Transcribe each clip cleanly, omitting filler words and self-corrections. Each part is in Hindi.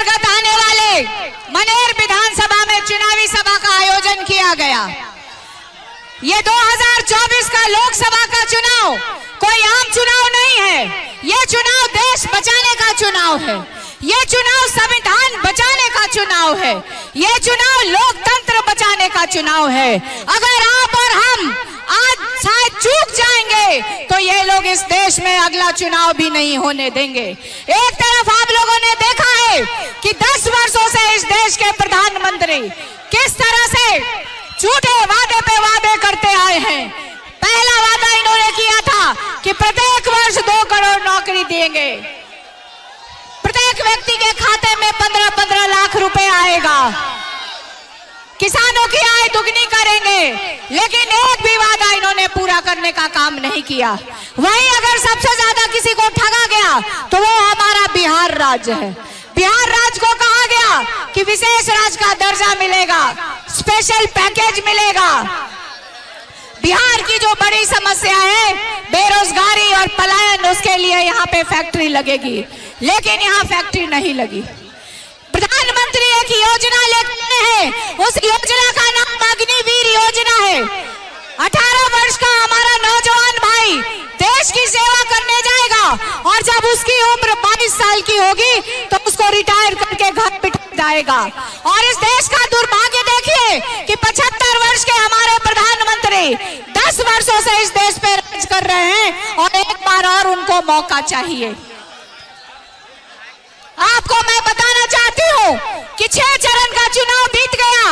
अंतर्गत आने वाले मनेर विधानसभा में चुनावी सभा का आयोजन किया गया। ये 2024 का लोकसभा का चुनाव कोई आम चुनाव नहीं है। ये चुनाव देश बचाने का चुनाव है। ये चुनाव संविधान बचाने का चुनाव है। ये चुनाव लोकतंत्र बचाने का चुनाव है। अगर आप और हम आज शायद चूक जाएंगे तो ये लोग इस देश में अगला चुनाव भी नहीं होने देंगे। एक तरफ आप लोगों ने देखा है कि 10 वर्षों से इस देश के प्रधानमंत्री किस तरह से झूठे वादे पे वादे करते आए हैं। पहला वादा इन्होंने किया था कि प्रत्येक वर्ष 2 करोड़ नौकरी देंगे, प्रत्येक व्यक्ति के खाते में 15-15 लाख रुपए आएगा, किसानों की आय दुगनी करेंगे, लेकिन एक भी वादा इन्होंने पूरा करने का काम नहीं किया। वहीं अगर सबसे ज्यादा किसी को ठगा गया तो वो हमारा बिहार राज्य है। बिहार राज्य को कहा गया कि विशेष राज्य का दर्जा मिलेगा, स्पेशल पैकेज मिलेगा। बिहार की जो बड़ी समस्या है बेरोजगारी और पलायन, उसके लिए यहाँ पे फैक्ट्री लगेगी, लेकिन यहाँ फैक्ट्री नहीं लगी। प्रधानमंत्री एक योजना लेकर है, उस योजना का नाम अग्निवीर योजना है। 18 वर्ष का हमारा नौजवान भाई देश की सेवा करने जाएगा और जब उसकी उम्र 22 साल की होगी तो उसको रिटायर करके घर बिठा जाएगा। और इस देश का दुर्भाग्य देखिए कि 75 वर्ष के हमारे प्रधानमंत्री 10 वर्षों से इस देश पे राज कर रहे हैं और एक बार और उनको मौका चाहिए। आपको मैं बताना चाहती हूँ कि 6 चरण का चुनाव बीत गया,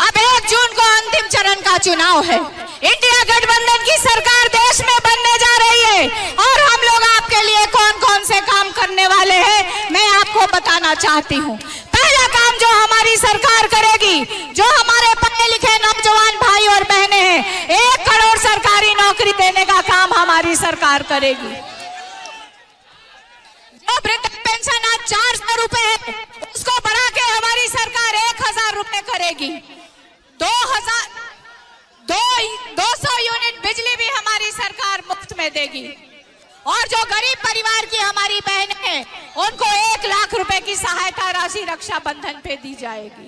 अब 1 जून को अंतिम चरण का चुनाव है। इंडिया गठबंधन की सरकार देश में बनने जा रही है और हम लोग आपके लिए कौन कौन से काम करने वाले हैं मैं आपको बताना चाहती हूँ। पहला काम जो हमारी सरकार करेगी, जो हमारे पढ़े लिखे नौजवान भाई और बहनें हैं, 1 करोड़ सरकारी नौकरी देने का काम हमारी सरकार करेगी। जो वृद्ध पेंशन आज 400 रुपए है, उसको बढ़ा के हमारी सरकार 1000 रुपए करेगी। 200 यूनिट बिजली भी हमारी सरकार मुफ्त में देगी। और जो गरीब परिवार की हमारी बहनें हैं, उनको 1 लाख रुपए की सहायता राशि रक्षाबंधन पे दी जाएगी।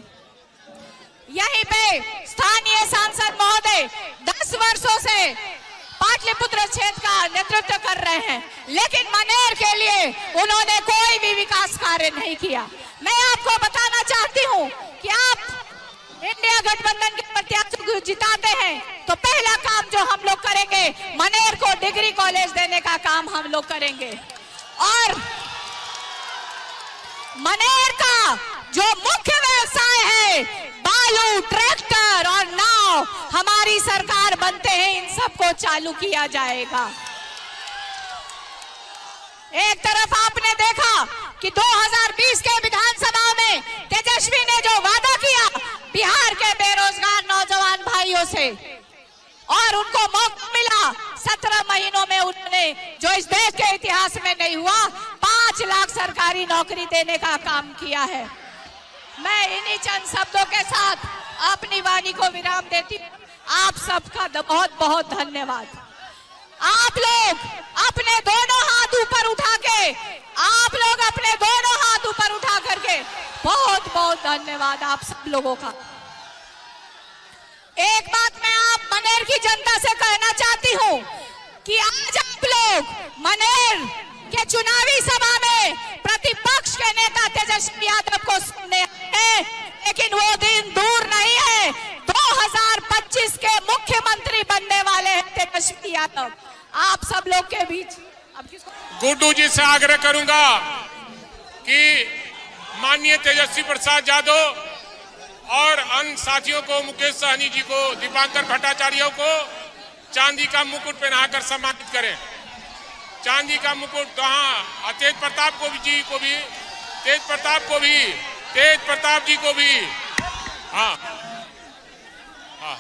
यहीं पे स्थानीय सांसद महोदय 10 वर्षों से पाटलिपुत्र क्षेत्र का नेतृत्व कर रहे हैं, लेकिन मनेर के लिए उन्होंने कोई भी विकास कार्य नहीं किया। मैं आपको बताना चाहती हूँ कि आप इंडिया गठबंधन के प्रत्याशी को जिताते हैं तो पहला काम जो हम लोग करेंगे, मनेर को डिग्री कॉलेज देने का काम हम लोग करेंगे। और मनेर का जो मुख्य व्यवसाय है, बालू, ट्रैक्टर और नाव, हमारी सरकार बनते हैं इन सबको चालू किया जाएगा। एक तरफ आपने देखा कि 2020 के विधानसभा में तेजस्वी ने जो वादा किया बिहार के बेरोजगार नौजवान भाइयों से, और उनको मौका मिला 17 महीनों में उन्होंने, जो इस देश के इतिहास में नहीं हुआ, 5 लाख सरकारी नौकरी देने का काम किया है। मैं इन्हीं चंद शब्दों के साथ अपनी वाणी को विराम देती हूँ। आप सबका बहुत बहुत धन्यवाद। आप लोग अपने दोनों हाथ ऊपर उठा के, आप लोग अपने दोनों हाथ ऊपर उठा करके बहुत बहुत धन्यवाद आप सब लोगों का। एक बात मैं आप मनेर की जनता से कहना चाहती हूँ कि आज आप लोग मनेर के चुनावी सभा में प्रतिपक्ष के नेता तेजस्वी यादव को सुनने आए, लेकिन वो दिन दूर नहीं है। 2025 के मुख्यमंत्री बनने वाले हैं तेजस्वी यादव। आप सब लोग के बीच अब गुड्डू जी से आग्रह करूंगा कि माननीय तेजस्वी प्रसाद यादव और अन्य साथियों को, मुकेश सहनी जी को, दीपांकर भट्टाचार्य को चांदी का मुकुट पहनाकर सम्मानित करें। चांदी का मुकुट, हाँ, तेज प्रताप को भी जी को भी, तेज प्रताप जी को भी, हाँ हाँ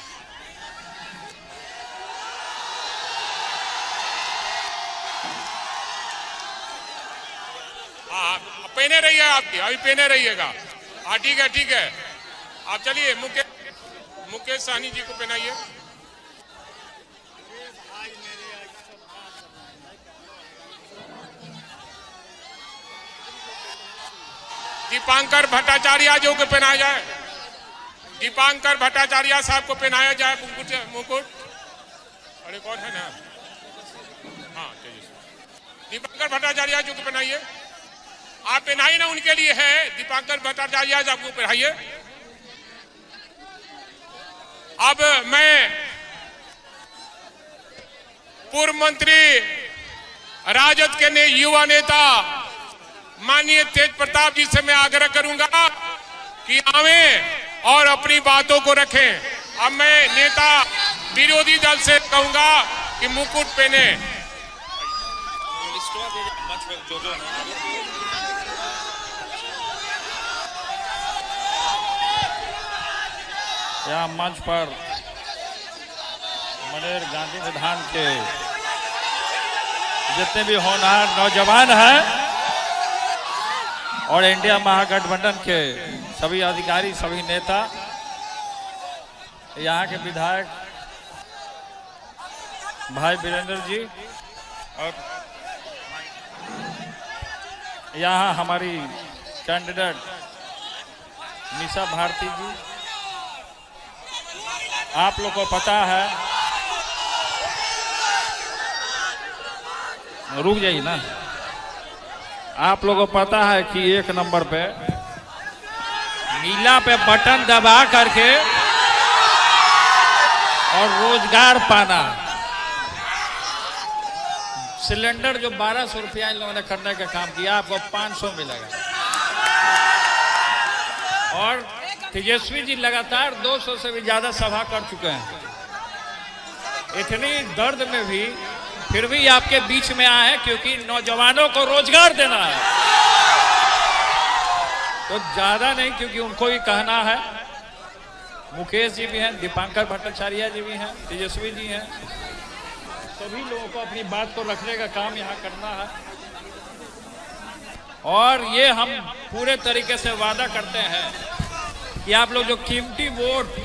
हाँ, पहने रहिए, आपकी अभी पहने रहिएगा। हाँ ठीक है, ठीक है। आप चलिए, मुकेश सहनी जी को पहनाइए। दीपांकर भट्टाचार्य जो को पहनाया जाए, दीपांकर भट्टाचार्य साहब को पहनाया जाए मुकुट। अरे कौन है ना, हाँ दीपांकर भट्टाचार्य जो को पहनाइए, आप पहनाइए ना, उनके लिए है। दीपांकर भट्टाचार्य साहब को पहनाइए। अब मैं पूर्व मंत्री राजद के युवा नेता माननीय तेज प्रताप जी से मैं आग्रह करूंगा कि आवें और अपनी बातों को रखें। अब मैं नेता विरोधी दल से कहूंगा कि मुकुट पहने। यहाँ मंच पर मनेर गांधी मैदान के जितने भी होनहार नौजवान हैं और इंडिया महागठबंधन के सभी अधिकारी, सभी नेता, यहाँ के विधायक भाई वीरेंद्र जी और यहाँ हमारी कैंडिडेट निशा भारती जी, आप लोग को पता है, रुक जाइए ना, आप लोगों को पता है कि 1 नंबर पे नीला पे बटन दबा करके और रोजगार पाना, सिलेंडर जो 1200 रुपया इन लोगों ने करने का काम किया, आपको 500 मिलेगा। और तेजस्वी जी लगातार 200 से भी ज्यादा सभा कर चुके हैं। इतनी दर्द में भी फिर भी आपके बीच में आए हैं क्योंकि नौजवानों को रोजगार देना है। तो ज्यादा नहीं, क्योंकि उनको ही कहना है। मुकेश जी भी हैं, दीपांकर भट्टाचार्य जी भी हैं, तेजस्वी जी हैं, सभी लोगों को अपनी बात को रखने का काम यहाँ करना है। और ये हम पूरे तरीके से वादा करते हैं कि आप लोग जो कीमती वोट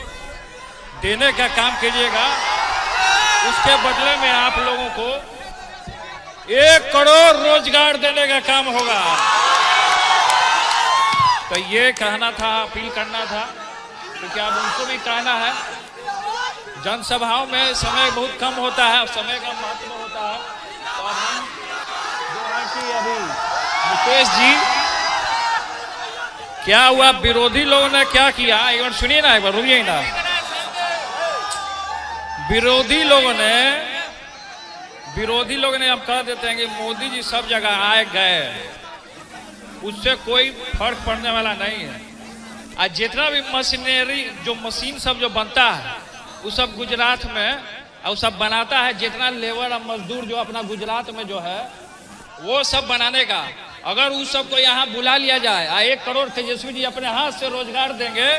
देने का काम कीजिएगा, उसके बदले में आप लोगों को 1 करोड़ रोजगार देने का काम होगा। तो ये कहना था, अपील करना था, क्योंकि अब उनको भी कहना है। जनसभाओं में समय बहुत कम होता है, समय का महत्व होता है। तो अब हम जो है कि अभी मुकेश जी, क्या हुआ, विरोधी लोगों ने क्या किया, एक बार सुनिए ना, एक बार रुकिए ना। विरोधी लोगों ने अब कह देते हैं कि मोदी जी सब जगह आए गए, उससे कोई फर्क पड़ने वाला नहीं है। आज जितना भी मशीनरी, जो मशीन सब जो बनता है, वो सब गुजरात में और सब बनाता है। जितना लेबर और मजदूर जो अपना गुजरात में जो है, वो सब बनाने का, अगर उस सबको यहाँ बुला लिया जाए, 1 करोड़ तेजस्वी जी अपने हाथ से रोजगार देंगे,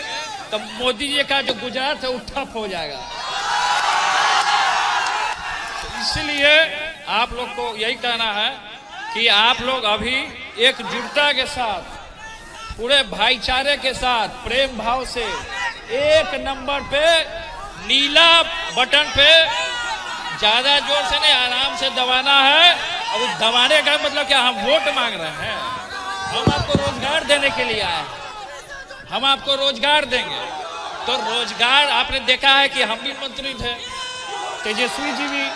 तो मोदी जी का जो गुजरात है वो ठप हो जाएगा। इसलिए आप लोग को यही कहना है कि आप लोग अभी एकजुटता के साथ, पूरे भाईचारे के साथ, प्रेम भाव से 1 नंबर पे नीला बटन पे ज्यादा जोर से नहीं, आराम से दबाना है। अब उस दबाने का मतलब क्या, हम वोट मांग रहे हैं, हम आपको रोजगार देने के लिए आए, हम आपको रोजगार देंगे। तो रोजगार आपने देखा है कि हम भी मंत्री थे, तेजस्वी जी भी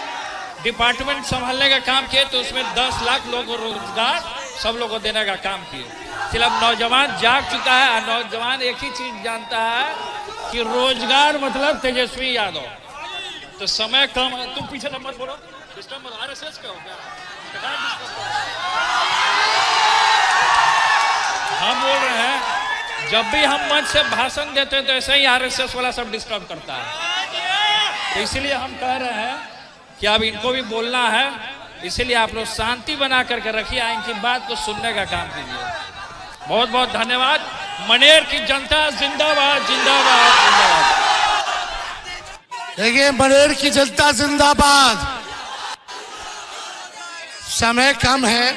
डिपार्टमेंट संभालने का काम किए, तो उसमें 10 लाख लोगों को रोजगार सब लोगों को देने का काम किए। फिर अब नौजवान जाग चुका है, और नौजवान एक ही चीज जानता है कि रोजगार मतलब तेजस्वी यादव। तो समय कम है, तुम पीछे मत बोलो, RSS का हो गया, हम बोल रहे हैं, जब भी हम मंच से भाषण देते हैं तो ऐसे ही RSS वाला सब डिस्टर्ब करता है। तो इसलिए हम कह रहे हैं कि अब इनको भी बोलना है, इसलिए आप लोग शांति बना करके रखिए, इनकी बात को सुनने का काम कीजिए। बहुत बहुत धन्यवाद। मनेर की जनता जिंदाबाद, जिंदाबाद, जिंदाबाद। देखिए, मनेर की जनता जिंदाबाद। समय कम है,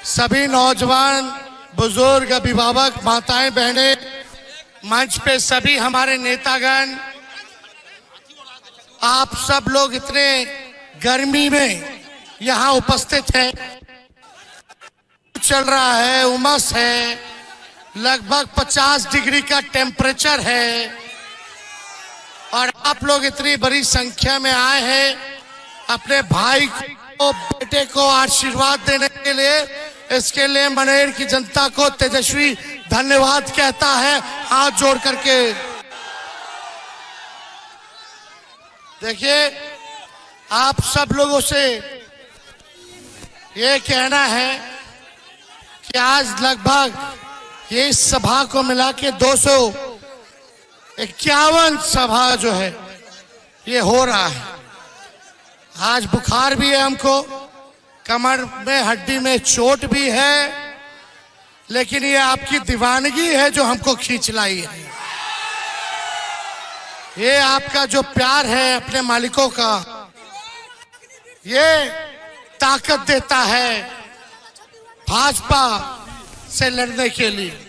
सभी नौजवान, बुजुर्ग, अभिभावक, माताएं, बहनें, मंच पे सभी हमारे नेतागण, आप सब लोग इतने गर्मी में यहाँ उपस्थित हैं। चल रहा है, उमस है, लगभग 50 डिग्री का टेम्परेचर है और आप लोग इतनी बड़ी संख्या में आए हैं अपने भाई को, बेटे को आशीर्वाद देने के लिए। इसके लिए मनेर की जनता को तेजस्वी धन्यवाद कहता है हाथ जोड़ करके। देखिए, आप सब लोगों से ये कहना है कि आज लगभग ये सभा को मिला के 251 सभा जो है ये हो रहा है। आज बुखार भी है हमको, कमर में हड्डी में चोट भी है, लेकिन ये आपकी दीवानगी है जो हमको खींच लाई है। ये आपका जो प्यार है अपने मालिकों का, ये ताकत देता है भाजपा से लड़ने के लिए।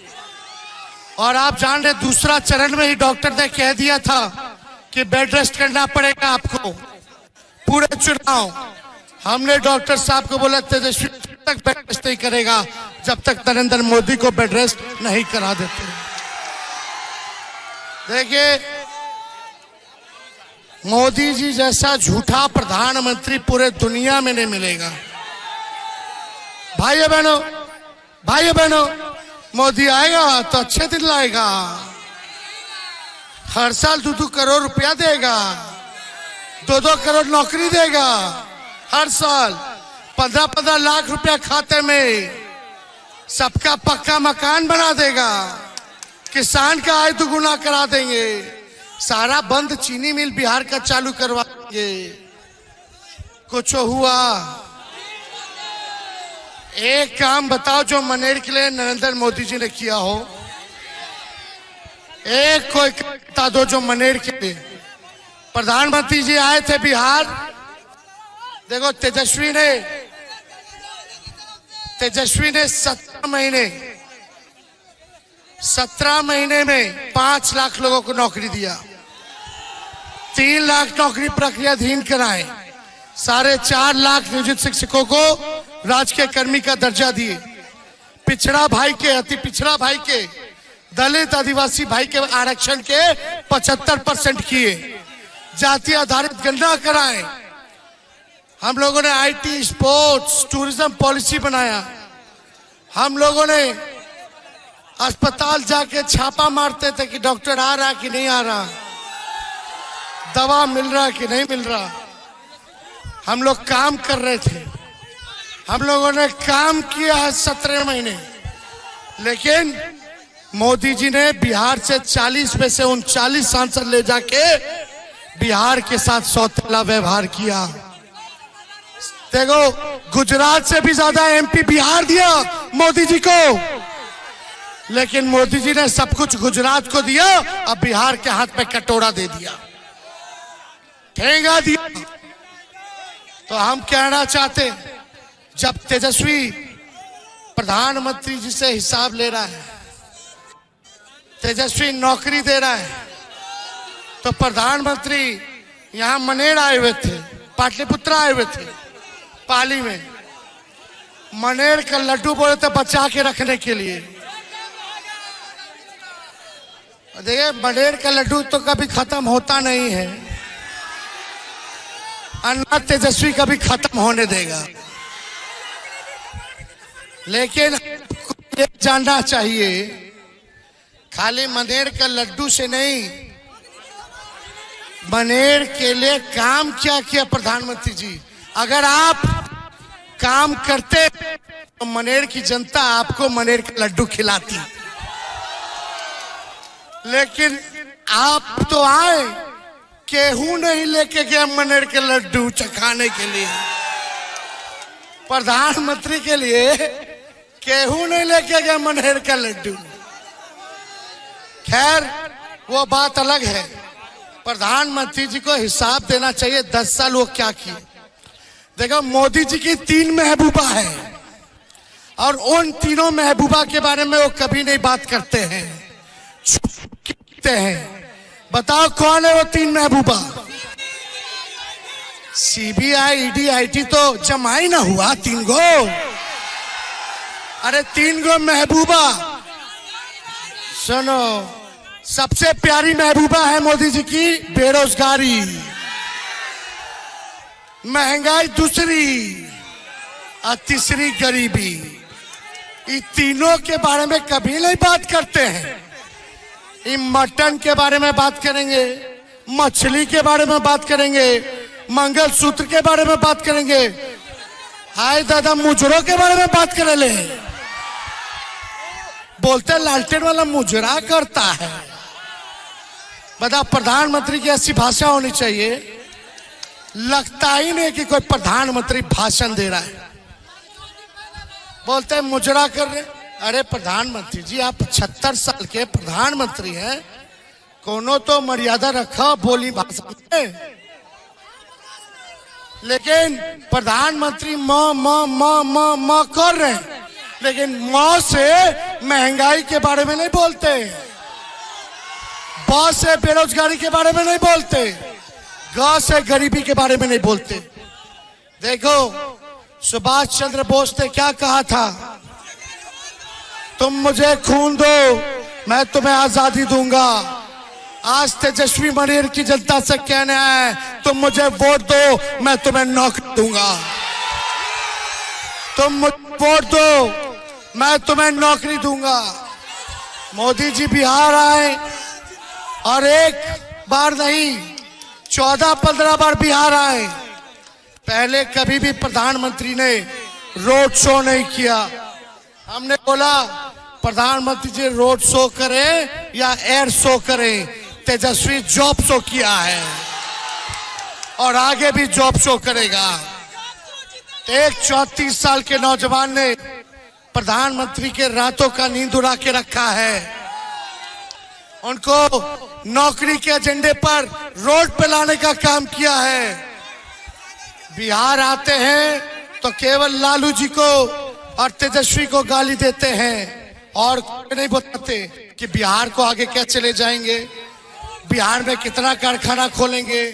और आप जान रहे, दूसरा चरण में ही डॉक्टर ने कह दिया था कि बेड रेस्ट करना पड़ेगा आपको पूरे चुनाव। हमने डॉक्टर साहब को बोला तेजस्वी तक बेड रेस्ट नहीं करेगा जब तक नरेंद्र मोदी को बेड रेस्ट नहीं करा देते। देखिए, मोदी जी जैसा झूठा प्रधानमंत्री पूरे दुनिया में नहीं मिलेगा। भाइयों बहनों, मोदी आएगा तो अच्छे दिन लाएगा। हर साल 2-2 करोड़ रुपया देगा, 2-2 करोड़ नौकरी देगा, हर साल 15-15 लाख रुपया खाते में, सबका पक्का मकान बना देगा, किसान का आय दुगुना करा देंगे, सारा बंद चीनी मिल बिहार का चालू करवा देंगे। कुछ हुआ? एक काम बताओ जो मनेर के लिए नरेंद्र मोदी जी ने किया हो। एक कोई बता दो जो मनेर के लिए। प्रधानमंत्री जी आए थे बिहार, देखो तेजस्वी ने 17 महीने में 5 लाख लोगों को नौकरी दिया, 3 लाख नौकरी प्रक्रियाधीन कराए, 4.5 लाख नियोजित शिक्षकों को राजकीय कर्मी का दर्जा दिए, पिछड़ा भाई के, अति पिछड़ा भाई के, दलित आदिवासी भाई के आरक्षण के 75% किए, जाति आधारित गणना कराए। हम लोगों ने आईटी, स्पोर्ट्स, टूरिज्म पॉलिसी बनाया। हम लोगों ने अस्पताल जाके छापा मारते थे कि डॉक्टर आ रहा कि नहीं आ रहा, दवा मिल रहा कि नहीं मिल रहा। हम लोग काम कर रहे थे, हम लोगों ने काम किया है 17 महीने। लेकिन मोदी जी ने बिहार से 40 में से 39 सांसद ले जाके बिहार के साथ सौतेला व्यवहार किया। देखो, गुजरात से भी ज्यादा एमपी बिहार दिया मोदी जी को, लेकिन मोदी जी ने सब कुछ गुजरात को दिया, अब बिहार के हाथ में कटोरा दे दिया, ठेंगा दिया। तो हम कहना चाहते, जब तेजस्वी प्रधानमंत्री जी से हिसाब ले रहा है, तेजस्वी नौकरी दे रहा है, तो प्रधानमंत्री यहां मनेर आए हुए थे, पाटलिपुत्र आए हुए थे, पाली में मनेर का लड्डू बोले थे बचा के रखने के लिए। देखिए, मनेर का लड्डू तो कभी खत्म होता नहीं है, अन्ना तेजस्वी कभी खत्म होने देगा। लेकिन ये जानना चाहिए, खाली मनेर का लड्डू से नहीं, मनेर के लिए काम क्या किया प्रधानमंत्री जी। अगर आप काम करते तो मनेर की जनता आपको मनेर का लड्डू खिलाती। लेकिन आप तो आए, केहू नहीं लेके गया मनेर के लड्डू चखाने के लिए। प्रधानमंत्री के लिए केहू नहीं लेके गया मनेर का लड्डू। खैर, वो बात अलग है। प्रधानमंत्री जी को हिसाब देना चाहिए 10 साल वो क्या किए। देखो, मोदी जी की 3 महबूबा है और उन तीनों महबूबा के बारे में वो कभी नहीं बात करते हैं। बताओ कौन है वो 3 महबूबा? सीबीआई, ईडी, आईटी तो जमा ही ना हुआ 3 गो। अरे 3 गो महबूबा, सुनो, सबसे प्यारी महबूबा है मोदी जी की बेरोजगारी, महंगाई दूसरी और तीसरी गरीबी। इन तीनों के बारे में कभी नहीं बात करते हैं। इन मटन के बारे में बात करेंगे, मछली के बारे में बात करेंगे, मंगलसूत्र के बारे में बात करेंगे, हाय दादा मुजरों के बारे में बात करेंगे। बोलते लालटेन वाला मुजरा करता है। बता, प्रधानमंत्री की ऐसी भाषा होनी चाहिए, लगता ही नहीं कि कोई प्रधानमंत्री भाषण दे रहा है। बोलते हैं मुजरा कर रहे। अरे प्रधानमंत्री जी, आप 76 साल के प्रधानमंत्री हैं, कोनो तो मर्यादा रखा बोली भाषा में। लेकिन प्रधानमंत्री म कर रहे हैं, लेकिन म से महंगाई के बारे में नहीं बोलते, ब से बेरोजगारी के बारे में नहीं बोलते, ग से गरीबी के बारे में नहीं बोलते। देखो, सुभाष चंद्र बोस ने क्या कहा था, तुम मुझे खून दो मैं तुम्हें आजादी दूंगा। आज तेजस्वी मनेर की जनता से कहना है, तुम मुझे वोट दो मैं तुम्हें नौकरी दूंगा। तुम मुझे वोट दो मैं तुम्हें नौकरी दूंगा। मोदी जी बिहार आए और एक बार नहीं 14-15 बार बिहार आए। पहले कभी भी प्रधानमंत्री ने रोड शो नहीं किया। हमने बोला प्रधानमंत्री जी रोड शो करें या एयर शो करें, तेजस्वी जॉब शो किया है और आगे भी जॉब शो करेगा। एक 34 साल के नौजवान ने प्रधानमंत्री के रातों का नींद उड़ा के रखा है। उनको नौकरी के एजेंडे पर रोड पे लाने का काम किया है। बिहार आते हैं तो केवल लालू जी को और तेजस्वी को गाली देते हैं और नहीं बताते कि बिहार को आगे कैसे ले जाएंगे, बिहार में कितना कारखाना खोलेंगे,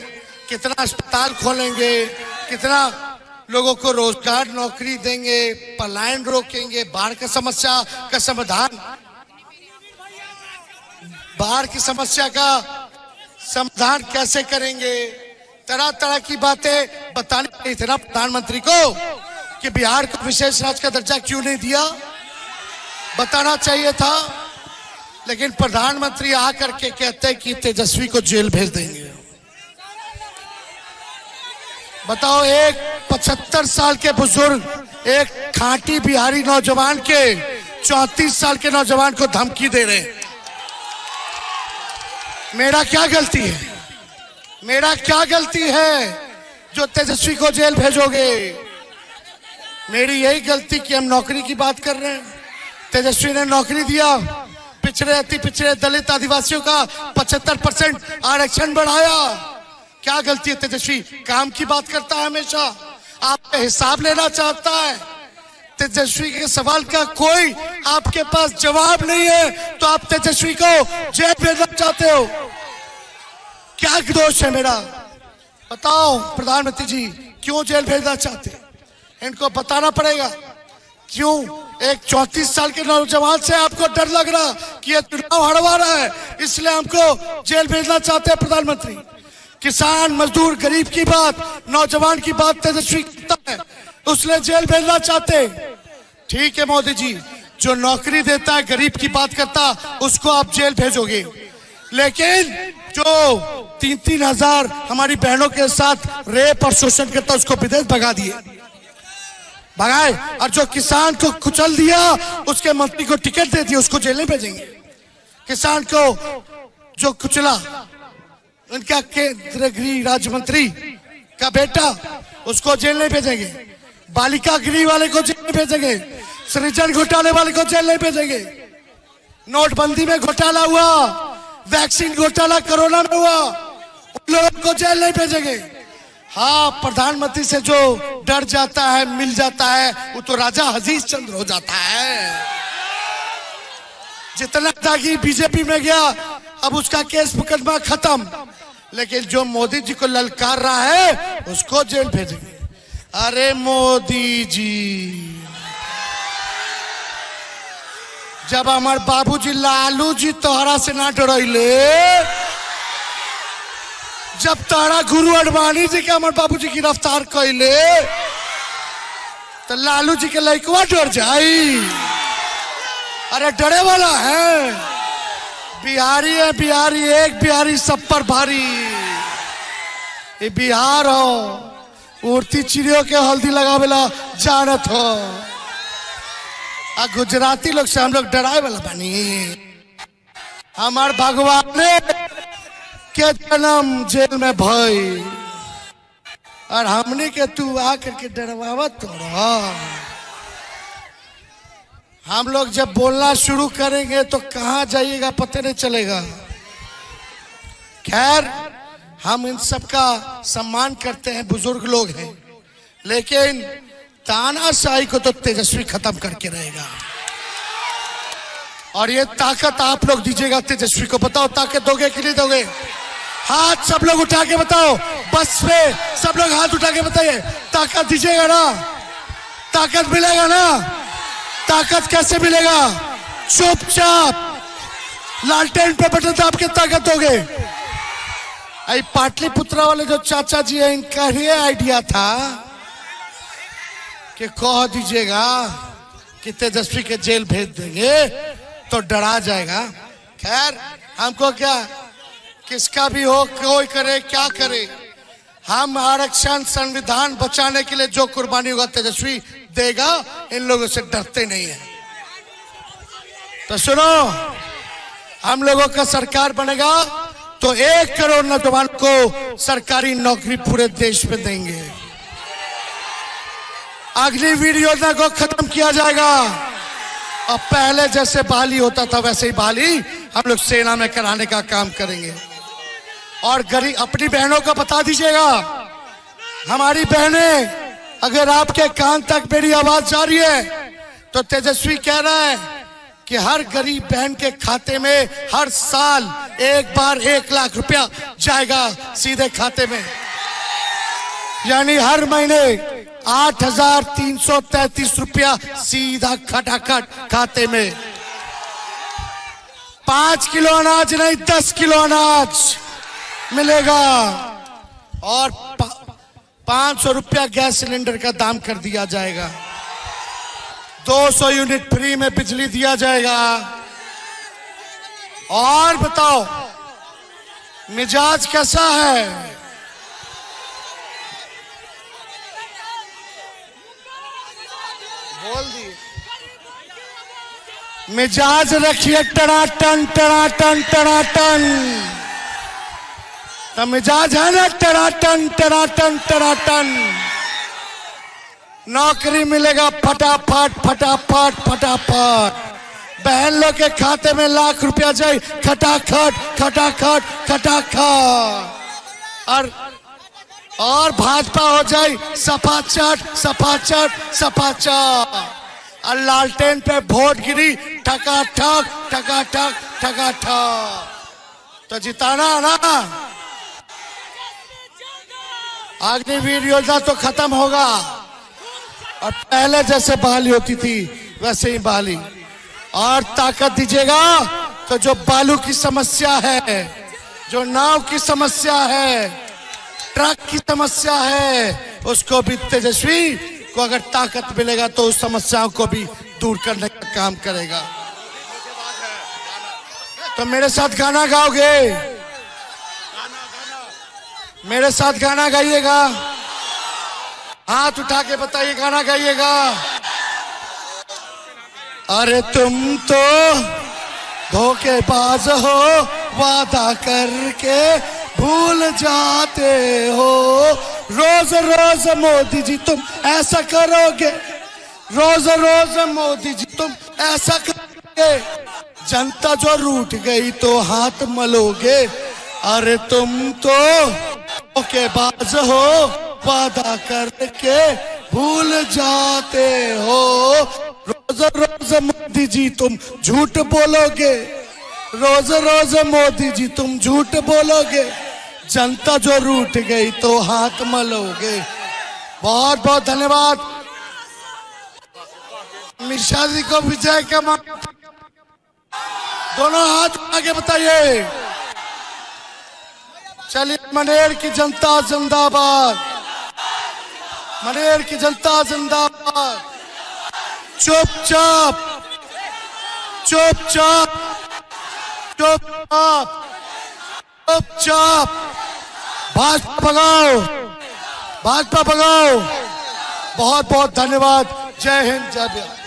कितना अस्पताल खोलेंगे, कितना लोगों को रोजगार नौकरी देंगे, पलायन रोकेंगे, बाढ़ की समस्या का समाधान, बाढ़ की समस्या का समाधान कैसे करेंगे। तरह तरह की बातें बतानी चाहिए थी ना प्रधानमंत्री को कि बिहार को विशेष राज्य का दर्जा क्यों नहीं दिया, बताना चाहिए था। लेकिन प्रधानमंत्री आकर के कहते हैं कि तेजस्वी को जेल भेज देंगे। बताओ, एक 75 साल के बुजुर्ग, एक खांटी बिहारी नौजवान के 34 साल के नौजवान को धमकी दे रहे हैं। मेरा क्या गलती है, मेरा क्या गलती है जो तेजस्वी को जेल भेजोगे? मेरी यही गलती कि हम नौकरी की बात कर रहे हैं। तेजस्वी ने नौकरी दिया, पिछड़े अति पिछड़े दलित आदिवासियों का 75% आरक्षण बढ़ाया। क्या गलती है? तेजस्वी काम की बात करता है, हमेशा आपका हिसाब लेना चाहता है। तेजस्वी के सवाल का कोई आपके पास जवाब नहीं है तो आप तेजस्वी को जेल भेजना चाहते हो। क्या दोष है मेरा? बताओ प्रधानमंत्री जी, क्यों जेल भेजना चाहते? इनको बताना पड़ेगा क्यों। एक 34 साल के नौजवान से आपको डर लग रहा कि ये चुनाव हरवा रहा है, इसलिए हमको जेल भेजना चाहते हैं प्रधानमंत्री। किसान मजदूर गरीब की बात, नौजवान की बात तेजस्वी करता है, उसने जेल भेजना चाहते। ठीक है मोदी जी, जो नौकरी देता है गरीब की बात करता उसको आप जेल भेजोगे, लेकिन जो 3-3 हजार हमारी बहनों के साथ रेप और शोषण करता उसको विदेश भगा दिए, भगाए। और जो किसान को कुचल दिया उसके मंत्री को टिकट दे दिया, उसको जेल नहीं भेजेंगे। किसान को जो कुचला, उनका केंद्रीय गृह राज्य मंत्री का बेटा, उसको जेल नहीं भेजेंगे। बालिका गृह वाले को जेल नहीं भेजेंगे। सृजन घोटाले वाले को जेल नहीं भेजेंगे। नोटबंदी में घोटाला हुआ, वैक्सीन घोटाला कोरोना में हुआ, उन लोगों को जेल नहीं भेजेंगे। हाँ, प्रधानमंत्री से जो डर जाता है, मिल जाता है, वो तो राजा हजीज चंद्र हो जाता है। जितना दागी बीजेपी में गया, अब उसका केस मुकदमा खत्म। लेकिन जो मोदी जी को ललकार रहा है उसको जेल भेजेंगे। अरे मोदी जी, जब हमार बाबूजी लालू जी तोहरा से ना डरैले, जब तारा गुरु अडवाणी जी के हमार बाबूजी गिरफ्तार कैले, तो लालू जी के लड़कवा डर जाई? अरे डरे वाला है। बिहारी है बिहारी, एक बिहारी सब पर भारी। ये बिहार हो, उड़ती चिड़ियों के हल्दी लगावेला जानत हो। आ गुजराती लोग से हम लोग डराए वाला बनी। हमार भगवान ने के जन्म जेल में भई, और हमने के तू आकर के डरवावत तोड़ा। हम लोग जब बोलना शुरू करेंगे तो कहां जाइएगा पता नहीं चलेगा। खैर, हम इन सब का सम्मान करते हैं, बुजुर्ग लोग हैं, लेकिन तानाशाही को तो तेजस्वी खत्म करके रहेगा। और ये ताकत आप लोग दीजिएगा तेजस्वी को। बताओ ताकत दोगे कि नहीं दोगे? हाथ सब लोग उठा के बताओ। बस पे सब लोग हाथ उठा के बताइए, ताकत दीजिएगा ना? ताकत मिलेगा ना? ताकत कैसे मिलेगा? चुपचाप लालटेन पे बटन दाब के ताकत दोगे। आई पाटलिपुत्रा वाले जो चाचा जी है, इनका ही आइडिया था कि कह दीजिएगा कि तेजस्वी के जेल भेज देंगे तो डरा जाएगा। खैर, हमको क्या, किसका भी हो, कोई करे क्या करे, हम आरक्षण संविधान बचाने के लिए जो कुर्बानी होगा तेजस्वी देगा। इन लोगों से डरते नहीं है। तो सुनो, हम लोगों का सरकार बनेगा तो 1 करोड़ नौजवान को सरकारी नौकरी पूरे देश में देंगे। अग्निवीर योजना को खत्म किया जाएगा, और पहले जैसे बहाली होता था वैसे ही बहाली हम लोग सेना में कराने का काम करेंगे। और गरीब अपनी बहनों को बता दीजिएगा, हमारी बहनें, अगर आपके कान तक मेरी आवाज जा रही है तो तेजस्वी कह रहा है कि हर गरीब बहन के खाते में हर साल एक बार 1 लाख रुपया जाएगा सीधे खाते में। यानी हर महीने 8,333 रुपया सीधा खटाखट खाते में। 5 किलो अनाज नहीं, 10 किलो अनाज मिलेगा। और 500 रुपया गैस सिलेंडर का दाम कर दिया जाएगा। 200 यूनिट फ्री में बिजली दिया जाएगा। और बताओ मिजाज कैसा है? बोल दिए मिजाज रखिए टनाटन टनाटन टनाटन। तो मिजाज है ना टनाटन टनाटन टनाटन। नौकरी मिलेगा फटाफट फटाफट फटाफट। बहन लोग के खाते में लाख रुपया जाए खटाखट खटाखट खटाखट। और भाजपा हो जाए सपाचट सपाचट सपाचट। और लालटेन पे वोट गिरी ठकाठक ठकाठक ठकाठक। तो जिताना ना। अग्निवीर योजना तो खत्म होगा, और पहले जैसे बहाली होती थी वैसे ही बहाली। और ताकत दीजिएगा तो जो बालू की समस्या है, जो नाव की समस्या है, ट्रक की समस्या है, उसको भी तेजस्वी को अगर ताकत मिलेगा तो उस समस्याओं को भी दूर करने का काम करेगा। तो मेरे साथ गाना गाओगे? मेरे साथ गाना गाइएगा। हाथ उठा के बताइए, गाना गाइएगा। अरे तुम तो धोखेबाज हो, वादा करके भूल जाते हो। रोज रोज मोदी जी तुम ऐसा करोगे, रोज रोज मोदी जी तुम ऐसा करोगे। जनता जो रूठ गई तो हाथ मलोगे। अरे तुम तो धोखेबाज हो, वादा करके भूल जाते हो। रोज रोज मोदी जी तुम झूठ बोलोगे, रोज रोज मोदी जी तुम झूठ बोलोगे। जनता जो रूठ गई तो हाथ मलोगे। बहुत बहुत धन्यवाद। मिश्रा जी को विजय का दोनों हाथ आगे बताइए। चलिए, मनेर की जनता जिंदाबाद, मनेर की जनता जिंदाबाद। चुपचाप चुपचाप चुपचाप चुपचाप भाजपा भगाओ, भाजपा भगाओ। बहुत बहुत धन्यवाद। जय हिंद, जय बिहार।